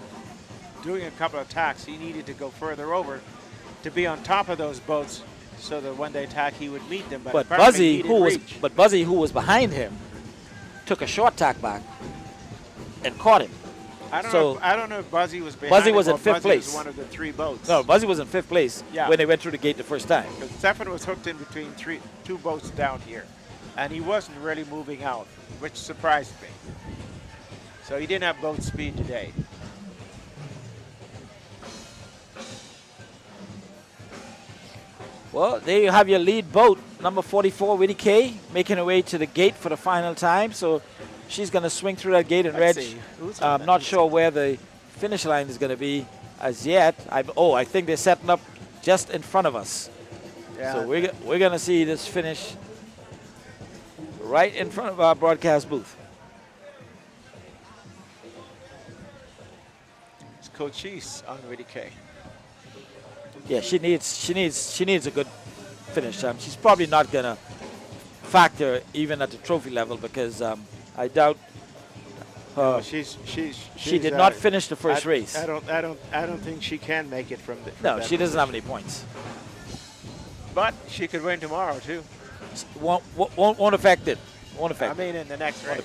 S6: doing a couple of tacks, he needed to go further over to be on top of those boats, so that when they attack, he would meet them.
S3: But Buzzy, who was behind him, took a short tack back and caught him.
S6: I don't know if Buzzy was behind.
S3: Buzzy was
S6: him
S3: in 5th place.
S6: Was one of the 3 boats.
S3: No, Buzzy was in 5th place when they went through the gate the first time.
S6: Because Stefan was hooked in between 2 boats down here, and he wasn't really moving out, which surprised me. So he didn't have boat speed today.
S3: Well, there you have your lead boat, number 44, Witty K, making her way to the gate for the final time. So she's going to swing through that gate, and Reg, I'm not sure where the finish line is going to be as yet. I think they're setting up just in front of us. Yeah, so we're going to see this finish right in front of our broadcast booth.
S6: It's Cochise on Witty K.
S3: Yeah, she needs a good finish. She's probably not gonna factor even at the trophy level because I doubt she did not finish the first race.
S6: I don't think she can make it from the.
S3: No, she doesn't have any points.
S6: But she could win tomorrow too.
S3: Won't affect it. Won't affect.
S6: I mean, in the next race.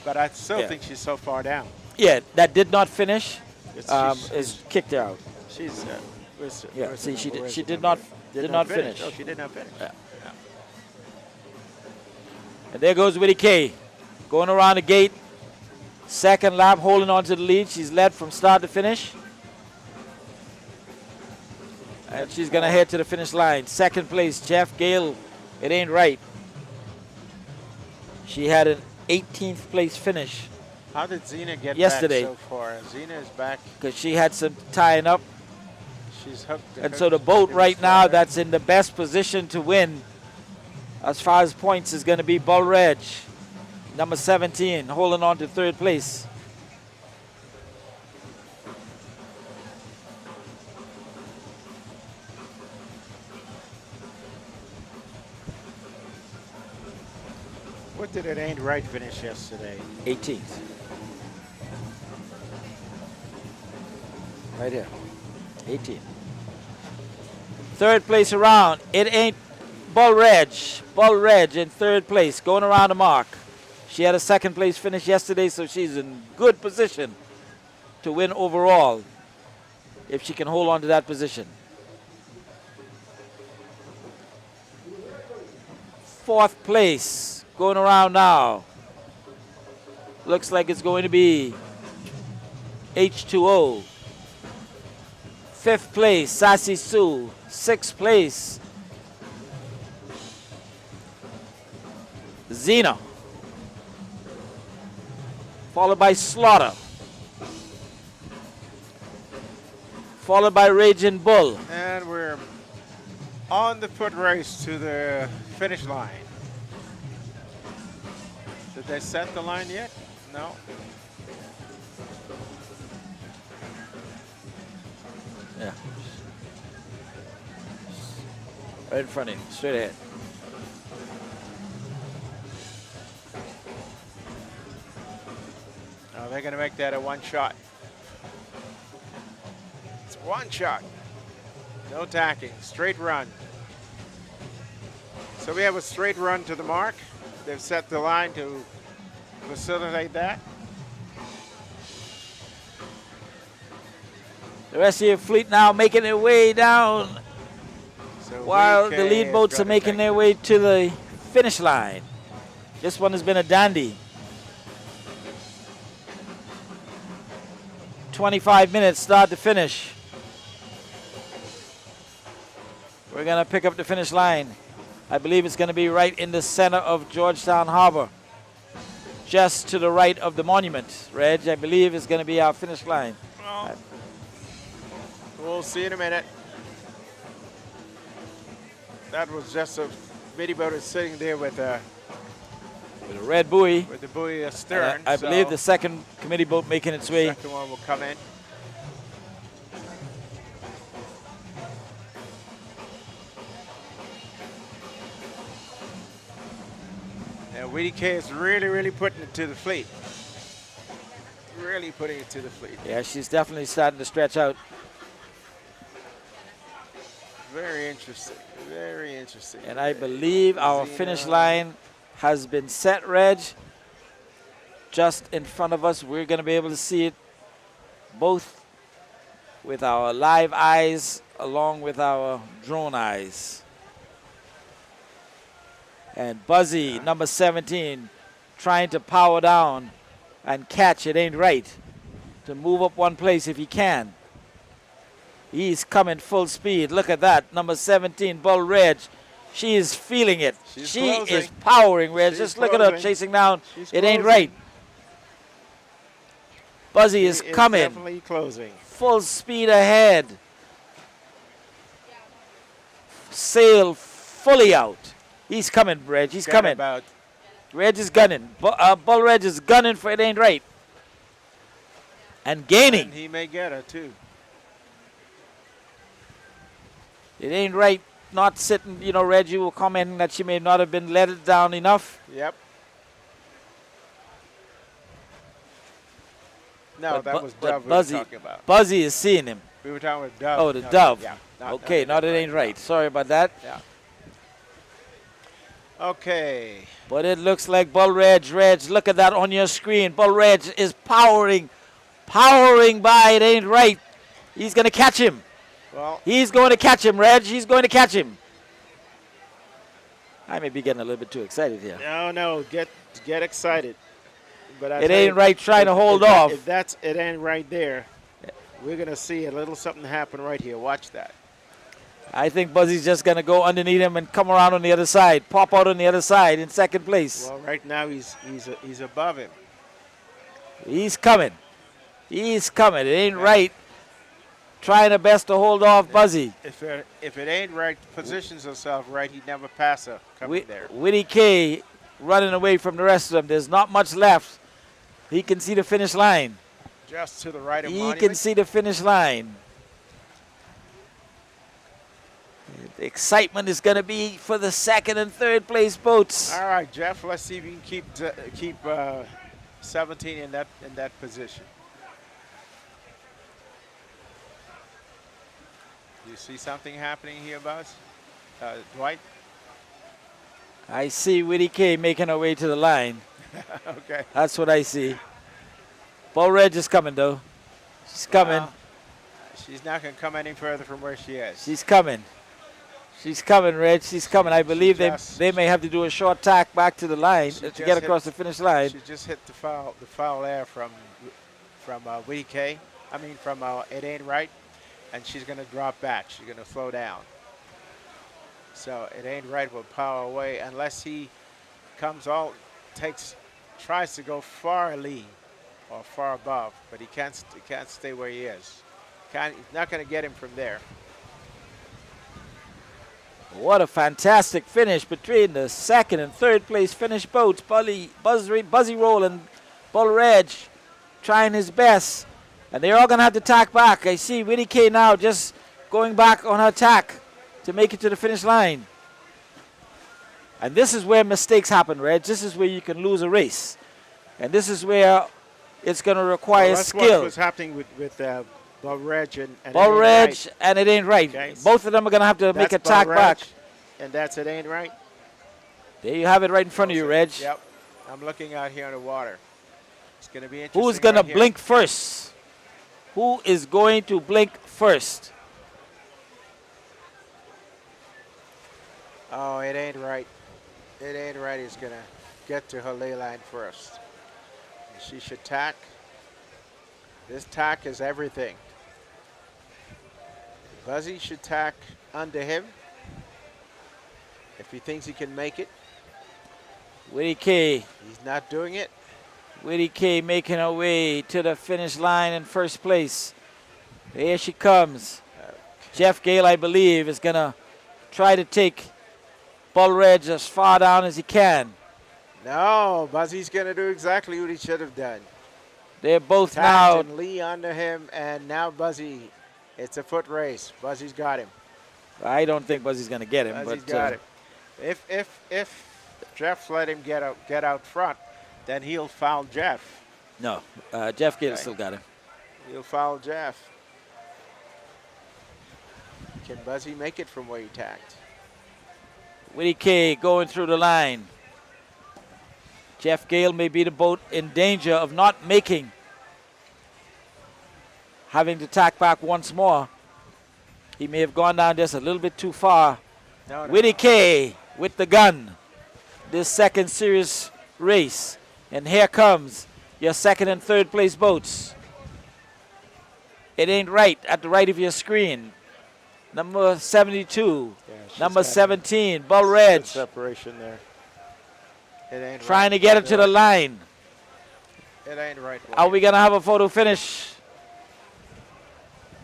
S6: But I still think she's so far down.
S3: Yeah, that did not finish. Is kicked her out.
S6: She's.
S3: See, she did not finish.
S6: Oh, she did not finish.
S3: Yeah. And there goes Witty K, going around the gate. Second lap, holding on to the lead. She's led from start to finish. And she's going to head to the finish line. Second place, Jeff Gale. It Ain't Right. She had an 18th place finish.
S6: How did Xena get
S3: yesterday
S6: back so far? Xena is back.
S3: Because she had some tying up.
S6: she's hooked.
S3: And so the boat right now that's in the best position to win as far as points is going to be Bull Reg, number 17, holding on to third place.
S6: What did It Ain't Right finish yesterday?
S3: 18th. Right here. 18. Third place around. It Ain't Bull Reg. Bull Reg in third place, going around the mark. She had a second place finish yesterday, so she's in good position to win overall if she can hold on to that position. Fourth place, going around now. Looks like it's going to be H2O. Fifth place, Sassy Sue. Sixth place, Xena. Followed by Slaughter. Followed by Raging Bull.
S6: And we're on the foot race to the finish line. Did they set the line yet? No.
S3: Yeah. Right in front of you, straight ahead.
S6: Oh, they're going to make that a one shot. It's one shot. No tacking, straight run. So we have a straight run to the mark. They've set the line to facilitate that.
S3: The rest of your fleet now making their way down
S6: So
S3: while the
S6: VK
S3: lead
S6: is
S3: boats are
S6: gonna
S3: making
S6: take
S3: their way to the finish line. This one has been a dandy. 25 minutes start to finish. We're going to pick up the finish line. I believe it's going to be right in the center of Georgetown Harbor, just to the right of the monument. Reg, I believe is going to be our finish line.
S6: Well, we'll see in a minute. That was just a bitty boat is sitting there with a
S3: red buoy.
S6: With the buoy astern.
S3: I believe the second committee boat making its way.
S6: The second one will come in. And WDK is really putting it to the fleet. Really putting it to the fleet.
S3: Yeah, she's definitely starting to stretch out.
S6: Very interesting. Very interesting.
S3: And I believe our
S6: Xena.
S3: finish line has been set, Reg. Just in front of us. We're going to be able to see it both with our live eyes along with our drone eyes. And Buzzy, number 17, trying to power down and catch It Ain't Right to move up one place if he can. He's coming full speed. Look at that. Number 17, Bull Reg. She is feeling it. She is powering, Reg. Just look at her chasing down. It Ain't Right. Buzzy is coming.
S6: Definitely closing.
S3: Full speed ahead. Sail fully out. He's coming, Reg. He's coming.
S6: About.
S3: Reg is gunning. Bull Reg is gunning for It Ain't Right. And gaining.
S6: And he may get her, too.
S3: It Ain't Right. Not sitting, you know, Reggie will comment that she may not have been let it down enough.
S6: Yep. No, that was Dove we were talking about.
S3: Buzzy is seeing him.
S6: We were talking about Dove.
S3: Oh, the Dove.
S6: Yeah.
S3: Okay, not It Ain't Right. Sorry about that.
S6: Yeah. Okay.
S3: But it looks like Bull Reg, look at that on your screen. Bull Reg is powering by It Ain't Right. He's going to catch him.
S6: Well,
S3: he's going to catch him, Reg. He's going to catch him. I may be getting a little bit too excited here.
S6: No, get excited. But
S3: It Ain't Right trying to hold off.
S6: If that's It Ain't Right there, we're going to see a little something happen right here. Watch that.
S3: I think Buzzy's just going to go underneath him and come around on the other side, pop out on the other side in second place.
S6: Well, right now he's above him.
S3: He's coming. He's coming. It Ain't Right. trying her best to hold off Buzzy.
S6: If it ain't right, positions herself right, he'd never pass her coming there.
S3: Whitty K running away from the rest of them. There's not much left. He can see the finish line.
S6: Just to the right of
S3: He
S6: Monument.
S3: can see the finish line. The excitement is going to be for the second and third place boats.
S6: All right, Jeff. Let's see if you can keep 17 in that position. Do you see something happening here, Buzz? Dwight?
S3: I see Whitty K making her way to the line.
S6: Okay.
S3: That's what I see. Bull Reg is coming, though. She's coming.
S6: She's not going to come any further from where she is.
S3: She's coming. She's coming, Reg. She's coming. I believe they may have to do a short tack back to the line to get across the finish line.
S6: She just hit the foul air from Whitty K. I mean, from It Ain't Right. And she's going to drop back. She's going to slow down. So It Ain't Right will power away unless he tries to go far lean or far above, but he can't stay where he is. He's not going to get him from there.
S3: What a fantastic finish between the second and third place finish boats. Buzzy Roll and Bull Reg trying his best. And they're all going to have to tack back. I see Whitty K now just going back on her tack to make it to the finish line. And this is where mistakes happen, Reg. This is where you can lose a race. And this is where it's going to require skill.
S6: That's what was happening with Bull Reg and
S3: Bull Reg and It Ain't Right.
S6: Okay.
S3: Both of them are going to have to make a tack back.
S6: And that's It Ain't Right.
S3: There you have it right in front of you, Reg.
S6: Yep. I'm looking out here in the water. It's going to be interesting.
S3: Who's going to blink first? Who is going to blink first?
S6: Oh, It Ain't Right. It Ain't Right is going to get to her ley line first. And she should tack. This tack is everything. Buzzy should tack under him if he thinks he can make it.
S3: Whitty K.
S6: He's not doing it.
S3: Whitty K making her way to the finish line in first place. Here she comes. Jeff Gale, I believe, is going to try to take Bull Reg as far down as he can.
S6: No, Buzzy's going to do exactly what he should have done.
S3: They're both
S6: Tacked
S3: now.
S6: and Lee under him, and now Buzzy. It's a foot race. Buzzy's got him.
S3: I don't think Buzzy's going to get him.
S6: Buzzy's
S3: but
S6: got him. If Jeff let him get out front, then he'll foul Jeff.
S3: No, Jeff Gale still got him.
S6: He'll foul Jeff. Can Buzzy make it from where he tacked?
S3: Whitty K going through the line. Jeff Gale may be the boat in danger of not making. Having to tack back once more. He may have gone down just a little bit too far.
S6: No.
S3: Whitty K with the gun. This second series race. And here comes your second and third place boats. It Ain't Right at the right of your screen. Number 72. Number 17, Bull Reg.
S6: Separation there. It ain't
S3: trying
S6: right.
S3: to get it to the line.
S6: It ain't right.
S3: Are we going to have a photo finish?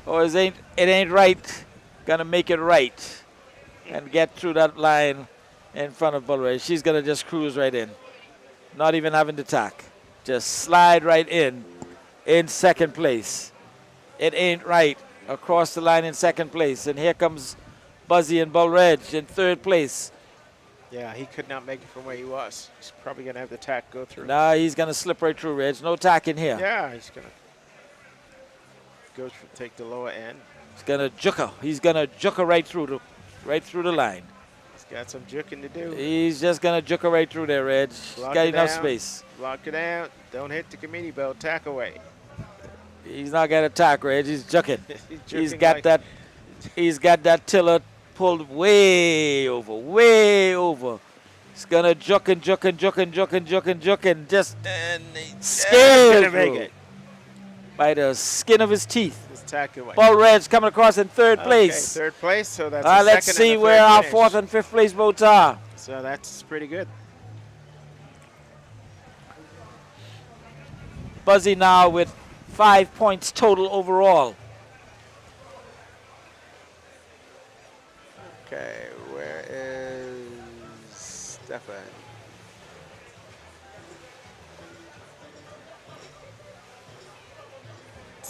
S3: Or is it ain't right going to make it right and get through that line in front of Bull Reg? She's going to just cruise right in. Not even having to tack. Just slide right in second place. It Ain't Right across the line in second place. And here comes Buzzy and Bull Reg in third place.
S6: Yeah, he could not make it from where he was. He's probably going to have the tack go through.
S3: No, he's going to slip right through, Reg. No tack in here.
S6: Yeah, he's going to take the lower end.
S3: He's going to juke her. He's going to juke her right through the line.
S6: He's got some juking to do.
S3: He's just going to juke her right through there, Reg. He's got enough space.
S6: Block it out. Don't hit the committee belt. Tack away.
S3: He's not going to tack, Reg. He's juking.
S6: He's
S3: He's got that tiller pulled way over. He's going to juke and just scale through by the skin of his teeth. Bull Reg coming across in third place.
S6: Third place, so that's
S3: let's see where our fourth and fifth place boats are.
S6: So that's pretty good.
S3: Buzzy now with 5 points total overall.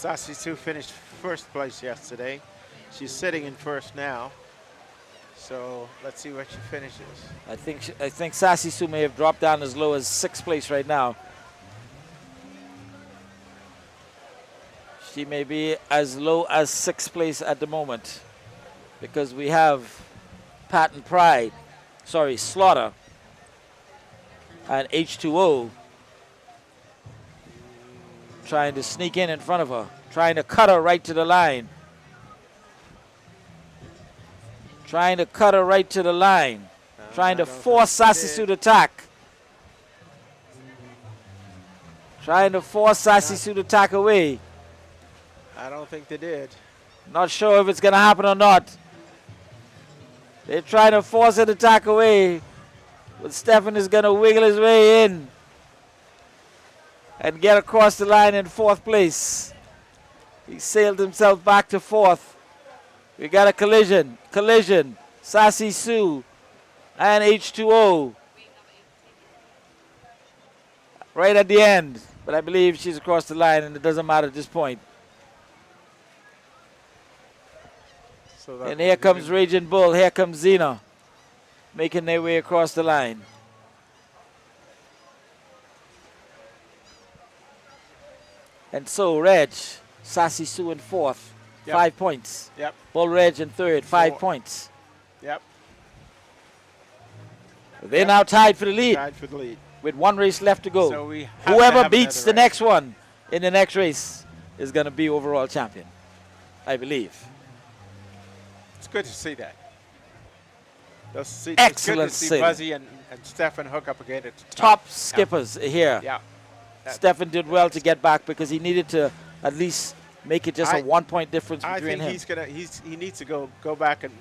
S6: Sassy Sue finished first place yesterday. She's sitting in first now. So let's see where she finishes.
S3: I think Sassy Sue may have dropped down as low as 6th place right now. She may be as low as 6th place at the moment, because we have Patent Pride, sorry, Slaughter, and H2O trying to sneak in front of her, trying to cut her right to the line. Trying to cut her right to the line. Trying to force Sassy Sue to attack. Trying to force Sassy Sue to attack away.
S6: I don't think they did.
S3: Not sure if it's going to happen or not. They're trying to force her to attack away. But Stefan is going to wiggle his way in and get across the line in 4th place. He sailed himself back to 4th. We got a collision. Collision. Sassy Sue and H2O. Right at the end. But I believe she's across the line, and it doesn't matter at this point.
S6: So
S3: And here comes Raging Bull. Here comes Xena, making their way across the line. And so Reg, Sassy Sue in 4th,
S6: Yep.
S3: 5 points.
S6: Yep.
S3: Bull Reg in 3rd, 5
S6: 4.
S3: points.
S6: Yep.
S3: They're now tied for the lead
S6: Tied for the lead.
S3: with 1 race left to go.
S6: So we have to
S3: Whoever
S6: have
S3: beats the
S6: another race.
S3: next one in the next race is going to be overall champion, I believe.
S6: It's good to see that.
S3: Excellent
S6: It's good to see
S3: sailing.
S6: Buzzy and Stefan hook up again at the
S3: Top skippers here.
S6: Yeah.
S3: Stefan did well to get back because he needed to at least make it just a 1-point difference
S6: I
S3: between
S6: think
S3: him.
S6: he needs to go back and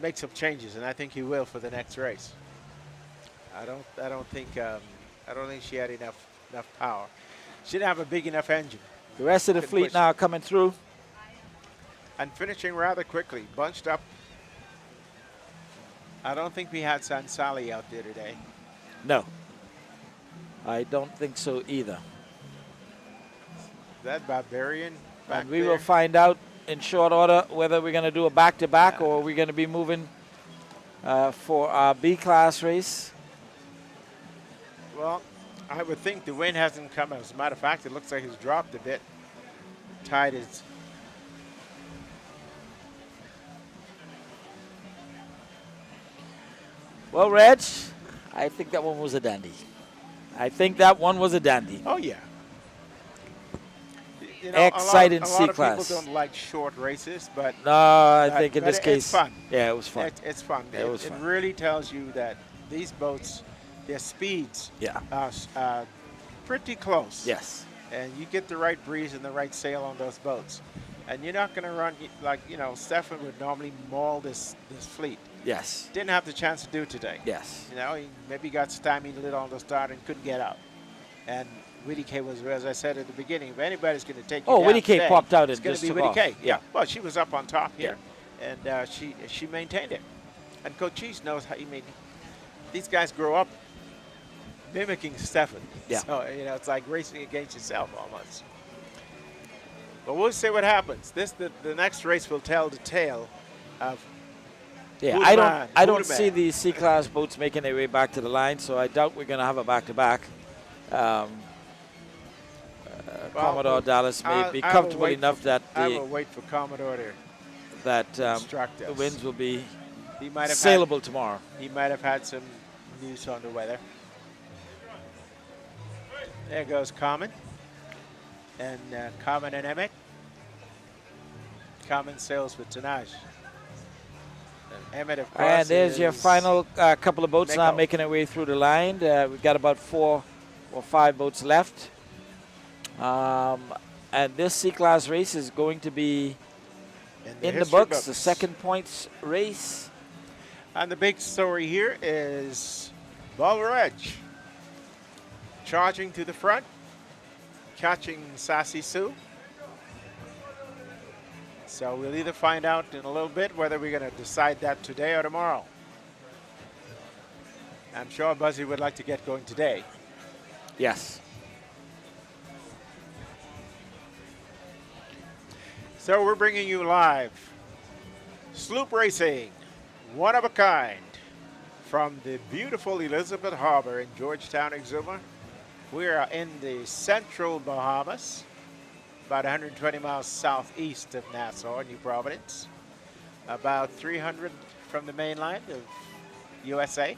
S6: make some changes, and I think he will for the next race. I don't think she had enough power. She didn't have a big enough engine.
S3: The rest of the
S6: Couldn't
S3: fleet
S6: push.
S3: now coming through.
S6: And finishing rather quickly, bunched up. I don't think we had Sansali out there today.
S3: No, I don't think so either.
S6: That Barbarian back
S3: And we
S6: there.
S3: will find out in short order whether we're going to do a back-to-back or we're going to be moving for our B-class race.
S6: Well, I would think the wind hasn't come. As a matter of fact, it looks like it's dropped a bit. Tide is.
S3: Well, Reg, I think that one was a dandy. I think that one was a dandy.
S6: Oh yeah. You
S3: Exciting
S6: a lot of
S3: C-class.
S6: people don't like short races, but
S3: No, I
S6: But-
S3: think in
S6: but
S3: this
S6: it's
S3: case,
S6: fun.
S3: yeah, it was fun.
S6: it's fun.
S3: It was
S6: It
S3: fun.
S6: really tells you that these boats, their speeds
S3: Yeah.
S6: are pretty close.
S3: Yes.
S6: And you get the right breeze and the right sail on those boats. And you're not going to run like, Stefan would normally maul this fleet.
S3: Yes.
S6: Didn't have the chance to do today.
S3: Yes.
S6: He maybe got stymied a little on the start and couldn't get out. And Widdy K was, as I said at the beginning, if anybody's going to take you down
S3: Widdy K
S6: today,
S3: popped out and
S6: it's going
S3: just
S6: to be
S3: took
S6: Widdy
S3: off.
S6: K.
S3: Yeah.
S6: Well, she was up on top here, and she maintained it. And Coach Cheese knows how. These guys grow up mimicking Stefan.
S3: Yeah.
S6: So it's like racing against yourself almost. But we'll see what happens. The next race will tell the tale of.
S3: Yeah,
S6: who's
S3: I
S6: man,
S3: don't
S6: who the
S3: see
S6: man.
S3: the C-class boats making their way back to the line, so I doubt we're going to have a back-to-back. Commodore Dallas may be
S6: I will
S3: comfortable
S6: wait
S3: enough that
S6: I will wait for Commodore to instruct
S3: the
S6: us.
S3: winds will be
S6: He might have
S3: sailable tomorrow.
S6: He might have had some news on the weather. There goes Carmen. And Carmen and Emmett. Carmen sails with tonnage. And Emmett, of course,
S3: And there's your
S6: is
S3: final couple of boats now
S6: Meko.
S3: making their way through the line. We've got about 4 or 5 boats left. And this C-class race is going to be in the
S6: history
S3: books, the second points race.
S6: And the big story here is Bull Edge charging to the front, catching Sassy Sue. So we'll either find out in a little bit whether we're going to decide that today or tomorrow. I'm sure Buzzy would like to get going today.
S3: Yes.
S6: So we're bringing you live sloop racing, one of a kind, from the beautiful Elizabeth Harbor in Georgetown, Exuma. We are in the central Bahamas, about 120 miles southeast of Nassau, New Providence, about 300 from the mainland of USA,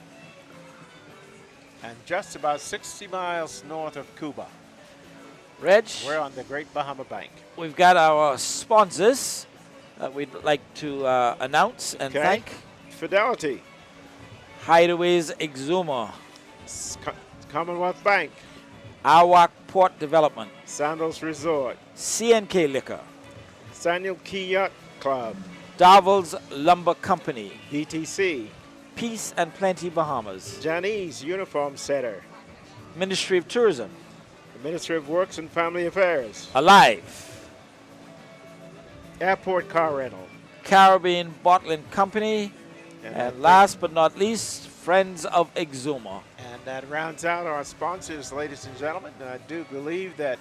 S6: and just about 60 miles north of Cuba.
S3: Reg,
S6: We're on the Great Bahama Bank.
S3: we've got our sponsors that we'd like to announce and thank.
S6: Fidelity,
S3: Hideaways Exuma,
S6: Commonwealth Bank,
S3: Awak Port Development,
S6: Sandals Resort,
S3: CNK Liquor,
S6: Samuel Key Yacht Club,
S3: Darville's Lumber Company,
S6: DTC,
S3: Peace and Plenty Bahamas,
S6: Janice Uniform Center,
S3: Ministry of Tourism,
S6: the Ministry of Works and Family Affairs,
S3: Alive,
S6: Airport Car Rental,
S3: Caribbean Bottling Company, and last but not least, Friends of Exuma.
S6: And that rounds out our sponsors, ladies and gentlemen. And I do believe that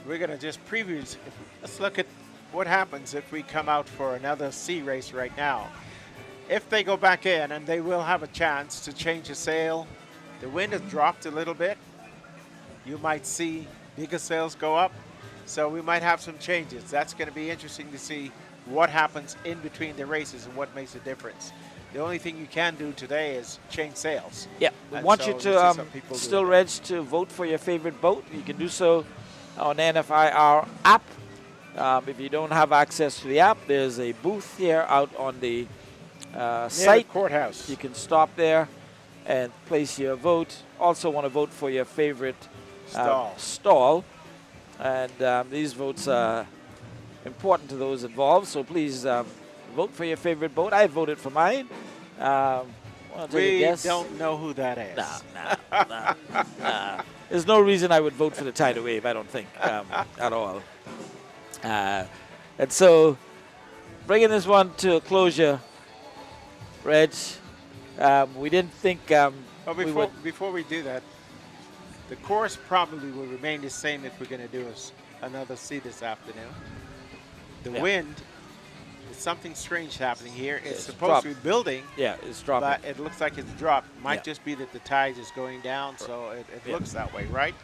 S6: we're going to just preview. Let's look at what happens if we come out for another sea race right now. If they go back in, and they will have a chance to change the sail, the wind has dropped a little bit. You might see bigger sails go up. So we might have some changes. That's going to be interesting to see what happens in between the races and what makes a difference. The only thing you can do today is change sails.
S3: Yeah, we
S6: And
S3: want
S6: so
S3: you
S6: this is
S3: to
S6: some people
S3: still,
S6: do.
S3: Reg, to vote for your favorite boat. You can do so on the NFIR app. If you don't have access to the app, there's a booth here out on the
S6: Near
S3: site.
S6: the courthouse.
S3: You can stop there and place your vote. Also want to vote for your favorite stall. And these votes are important to those involved, so please vote for your favorite boat. I voted for mine. Wanna take a
S6: We
S3: guess?
S6: don't know who that is.
S3: Nah. There's no reason I would vote for the tidal wave, I don't think, at all. And so, bringing this one to a closure, Reg, we didn't think
S6: Well, before we do that, the course probably will remain the same if we're going to do another sea this afternoon. The wind, is something strange happening here. It's supposed to be building.
S3: Yeah, it's dropping.
S6: But it looks like it's dropped. Might just be that the tide is going down, so it looks that way, right?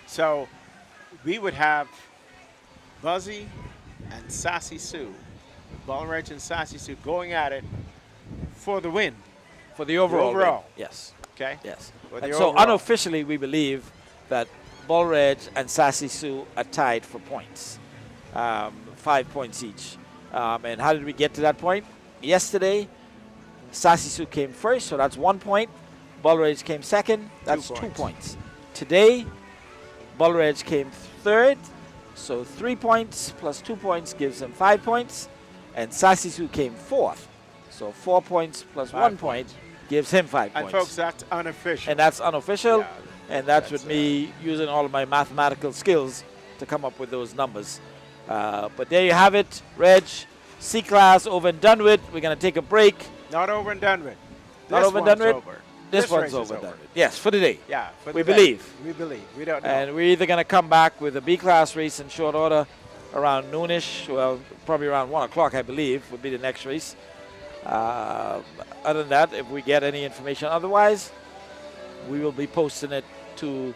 S6: So we would have Buzzy and Sassy Sue, Balleridge and Sassy Sue going at it for the win.
S3: For the overall.
S6: Overall.
S3: Yes.
S6: Okay?
S3: Yes.
S6: For the
S3: And so
S6: overall.
S3: unofficially, we believe that Balleridge and Sassy Sue are tied for points, 5 points each. And how did we get to that point? Yesterday, Sassy Sue came first, so that's 1 point. Balleridge came second, that's 2 points. Today, Balleridge came third, so 3 points plus 2 points gives him 5 points. And Sassy Sue came fourth, so 4 points plus 1 point gives him 5
S6: And
S3: points.
S6: folks, that's unofficial.
S3: And that's unofficial,
S6: Yeah,
S3: and that's with me using all of my mathematical skills to come up with those numbers. But there you have it, Reg. C-Class over and done with. We're going to take a break.
S6: Not over and done with.
S3: Not over and done with?
S6: Over.
S3: This
S6: race
S3: one's
S6: is
S3: over and done with. Yes, for today.
S6: Yeah, for
S3: We
S6: the day.
S3: believe.
S6: We believe. We don't know.
S3: And we're either going to come back with a B-Class race in short order around noonish. Well, probably around 1 o'clock, I believe, would be the next race. Other than that, if we get any information otherwise, we will be posting it to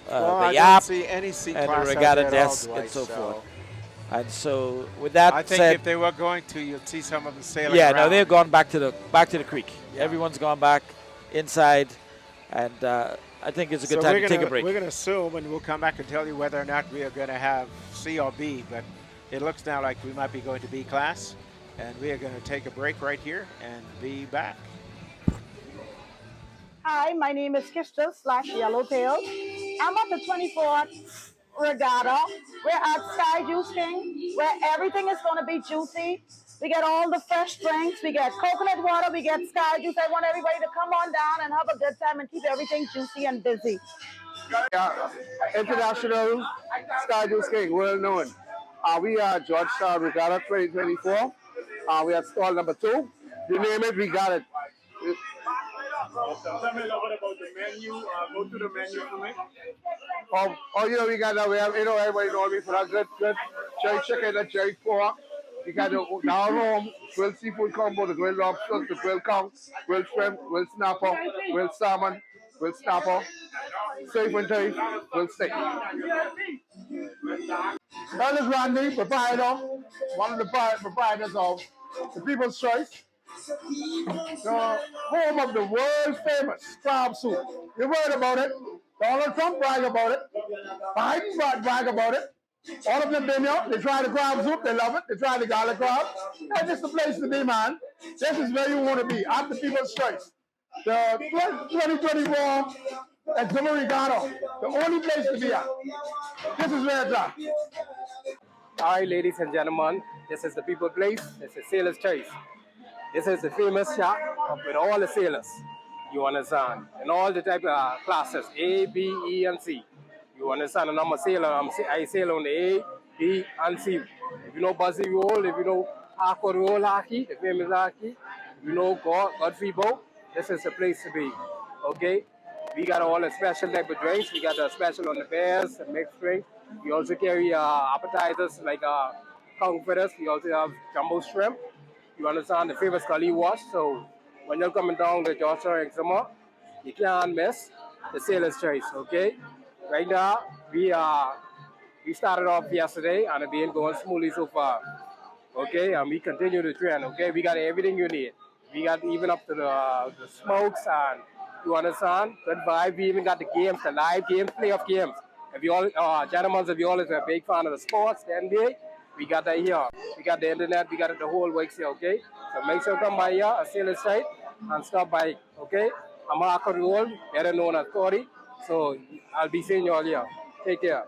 S6: well,
S3: the
S6: I
S3: app
S6: don't see any C
S3: and
S6: class
S3: the
S6: out
S3: regatta
S6: there at all,
S3: desk
S6: Dwight,
S3: and so forth. And so, with that
S6: I think
S3: said,
S6: if they were going to, you'd see some of them sailing
S3: yeah,
S6: around.
S3: no, they've gone back to the creek. Everyone's gone back inside, and I think it's a good time to take a break.
S6: We're going to assume, and we'll come back and tell you whether or not we are going to have C or B, but it looks now like we might be going to B class, and we are going to take a break right here and be back.
S7: Hi, my name is Kistel / Yellowtail. I'm at the 24th Regatta. We're at Sky Juice King, where everything is going to be juicy. We get all the fresh drinks. We get coconut water. We get Sky Juice. I want everybody to come on down and have a good time and keep everything juicy and busy.
S2: International Sky Juice King, well known. We are Georgetown Regatta 2024. We are stall number 2. You name it, we got it.
S1: Awesome. Tell me a little bit about the menu. Go to the menu for me.
S2: We got that. We have, everybody know me for that good
S8: cherry chicken, the cherry pork. You got the down home grilled seafood combo, the grilled lobsters, the grilled conch, grilled shrimp, grilled snapper, grilled salmon, grilled snapper, safe and taste, grilled steak. Ernest Randy, proprietor, one of the proprietors of the People's Choice, the home of the world famous crab soup. You heard about it. Donald Trump brag about it. Biden brag about it. All of them been here. They try the crab soup. They love it. They try the garlic crab. That's just the place to be, man. This is where you want to be. I'm the People's Choice. The 2024 exuma Regatta. The only place to be at. This is where it's at.
S4: All right, ladies and gentlemen, this is the People Place. This is Sailor's Choice. This is the famous shop with all the sailors, you understand, and all the type of classes, A, B, E, and C. You understand, and I'm a sailor, I sail on the A, B, and C. If you know Buzzy Roll, if you know Aqua Roll Hockey, the famous hockey, if you know Godfrey Boat, this is the place to be, okay? We got all the special type of drinks. We got the special on the bears, the mixed drink. We also carry appetizers like conch fritters. We also have jumbo shrimp. You understand, the famous curly wash. So when you're coming down to Georgia exuma, you can't miss the Sailor's Choice, okay? Right now, we started off yesterday and it's been going smoothly so far, okay? And we continue to trend, okay? We got everything you need. We got even up to the smokes and you understand, good vibe. We even got the games, the live games, playoff games. If you all, gentlemen, if you all is a big fan of the sports, the NBA, we got that here. We got the internet, we got it the whole week here, okay? So make sure you come by here at Sailor's Site and stop by, okay? I'm Marco Roll, better known as Corey. So I'll be seeing you all here. Take care.